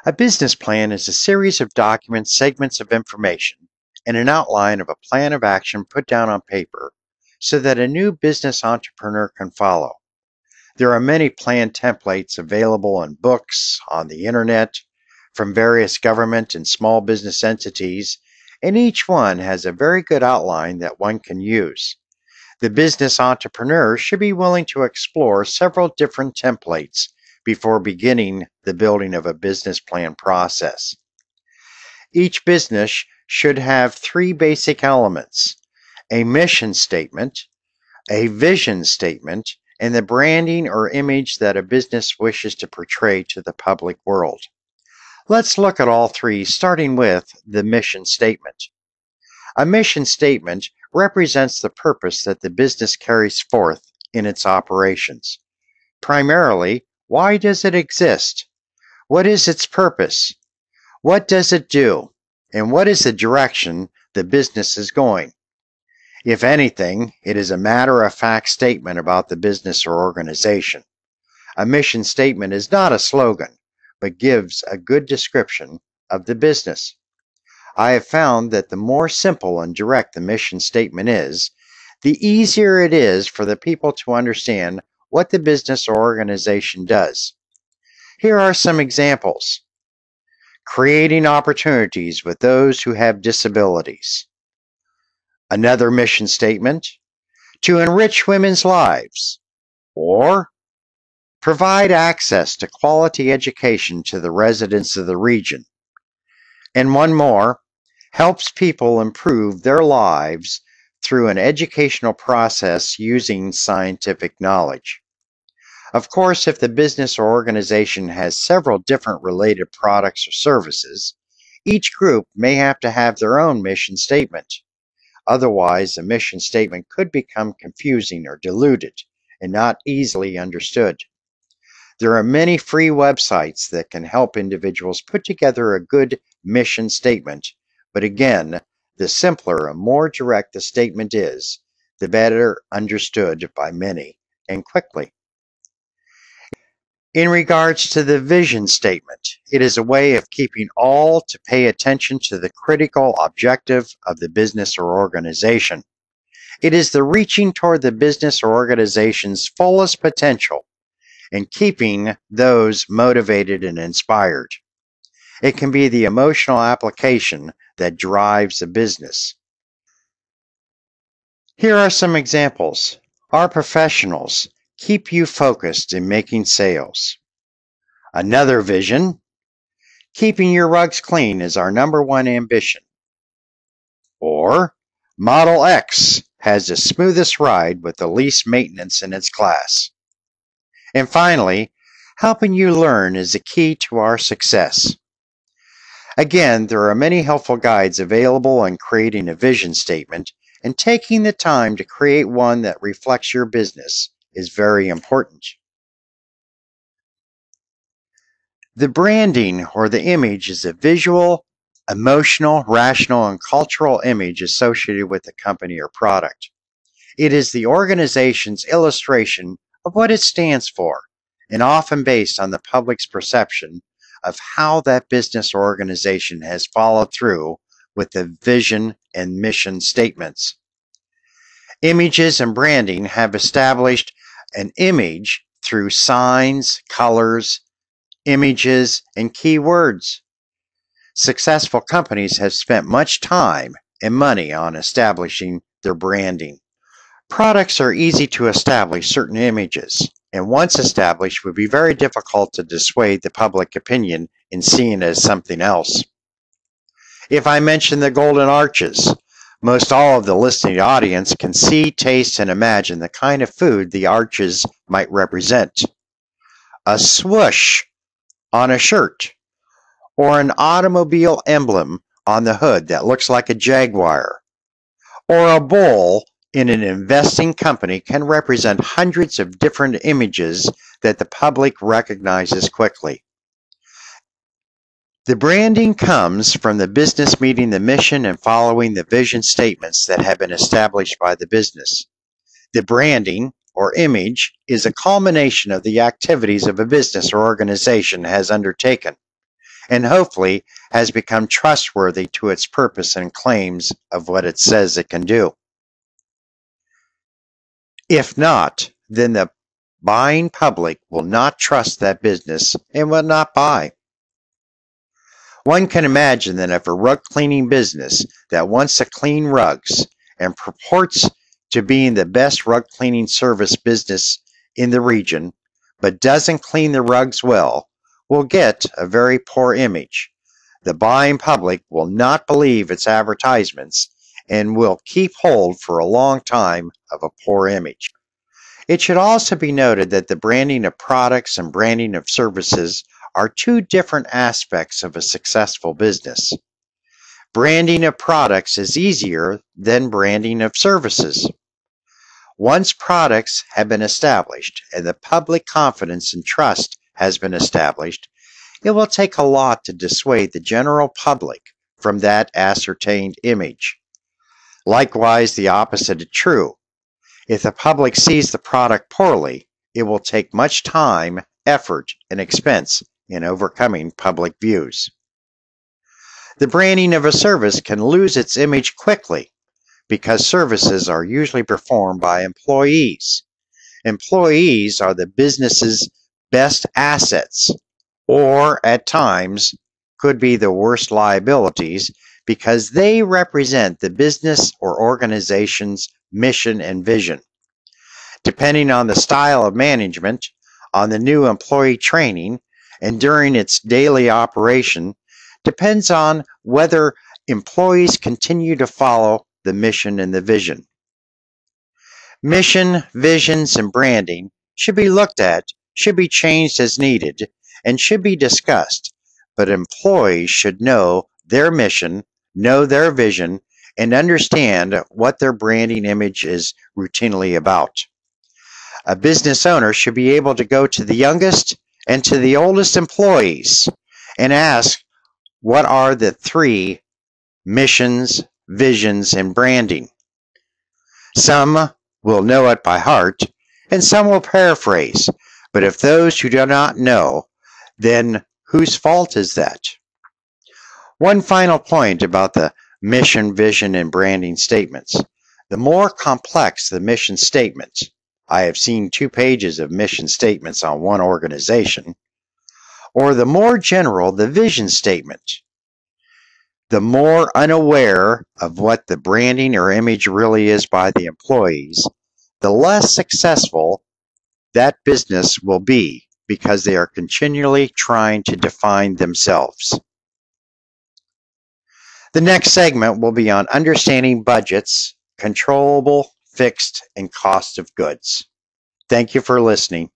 A business plan is a series of documents, segments of information, and an outline of a plan of action put down on paper so that a new business entrepreneur can follow. There are many plan templates available in books, on the internet, from various government and small business entities, and each one has a very good outline that one can use. The business entrepreneur should be willing to explore several different templates before beginning the building of a business plan process. Each business should have three basic elements: a mission statement, a vision statement, and the branding or image that a business wishes to portray to the public world. Let's look at all three, starting with the mission statement. A mission statement represents the purpose that the business carries forth in its operations. Primarily, why does it exist? What is its purpose? What does it do? And what is the direction the business is going? If anything, it is a matter-of-fact statement about the business or organization. A mission statement is not a slogan, but gives a good description of the business. I have found that the more simple and direct the mission statement is, the easier it is for the people to understand what the business or organization does. Here are some examples. Creating opportunities with those who have disabilities. Another mission statement, to enrich women's lives. Or, provide access to quality education to the residents of the region. And one more, helps people improve their lives through an educational process using scientific knowledge. Of course, if the business or organization has several different related products or services, each group may have to have their own mission statement. Otherwise, a mission statement could become confusing or diluted and not easily understood. There are many free websites that can help individuals put together a good mission statement, but again, the simpler and more direct the statement is, the better understood by many and quickly. In regards to the vision statement, it is a way of keeping all to pay attention to the critical objective of the business or organization. It is the reaching toward the business or organization's fullest potential and keeping those motivated and inspired. It can be the emotional application that drives a business. Here are some examples. Our professionals keep you focused in making sales. Another vision, keeping your rugs clean is our #1 ambition. Or, Model X has the smoothest ride with the least maintenance in its class. And finally, helping you learn is the key to our success. Again, there are many helpful guides available in creating a vision statement, and taking the time to create one that reflects your business is very important. The branding or the image is a visual, emotional, rational, and cultural image associated with the company or product. It is the organization's illustration of what it stands for, and often based on the public's perception of how that business or organization has followed through with the vision and mission statements. Images and branding have established an image through signs, colors, images, and keywords. Successful companies have spent much time and money on establishing their branding. Products are easy to establish certain images, and once established would be very difficult to dissuade the public opinion in seeing it as something else. If I mention the Golden Arches, most all of the listening audience can see, taste, and imagine the kind of food the arches might represent. A swoosh on a shirt, or an automobile emblem on the hood that looks like a jaguar, or a bull in an investing company can represent hundreds of different images that the public recognizes quickly. The branding comes from the business meeting the mission and following the vision statements that have been established by the business. The branding, or image, is a culmination of the activities of a business or organization has undertaken. and hopefully has become trustworthy to its purpose and claims of what it says it can do. If not, then the buying public will not trust that business and will not buy. One can imagine that if a rug cleaning business that wants to clean rugs and purports to being the best rug cleaning service business in the region, but doesn't clean the rugs well, will get a very poor image. The buying public will not believe its advertisements and will keep hold for a long time of a poor image. It should also be noted that the branding of products and branding of services are two different aspects of a successful business. Branding of products is easier than branding of services. Once products have been established and the public confidence and trust has been established, it will take a lot to dissuade the general public from that ascertained image. Likewise, the opposite is true. If the public sees the product poorly, it will take much time, effort, and expense in overcoming public views. The branding of a service can lose its image quickly because services are usually performed by employees. Employees are the business's best assets, or at times could be the worst liabilities because they represent the business or organization's mission and vision. Depending on the style of management, on the new employee training, and during its daily operation, depends on whether employees continue to follow the mission and the vision. Mission, visions, and branding should be looked at, should be changed as needed, and should be discussed, but employees should know their mission, know their vision, and understand what their branding image is routinely about. A business owner should be able to go to the youngest and to the oldest employees and ask, what are the three missions, visions, and branding? Some will know it by heart, and some will paraphrase. But if those who do not know, then whose fault is that? One final point about the mission, vision, and branding statements. The more complex the mission statement, I have seen 2 pages of mission statements on one organization, or the more general the vision statement, the more unaware of what the branding or image really is by the employees, the less successful that business will be because they are continually trying to define themselves. The next segment will be on understanding budgets, controllable, fixed, and cost of goods. Thank you for listening.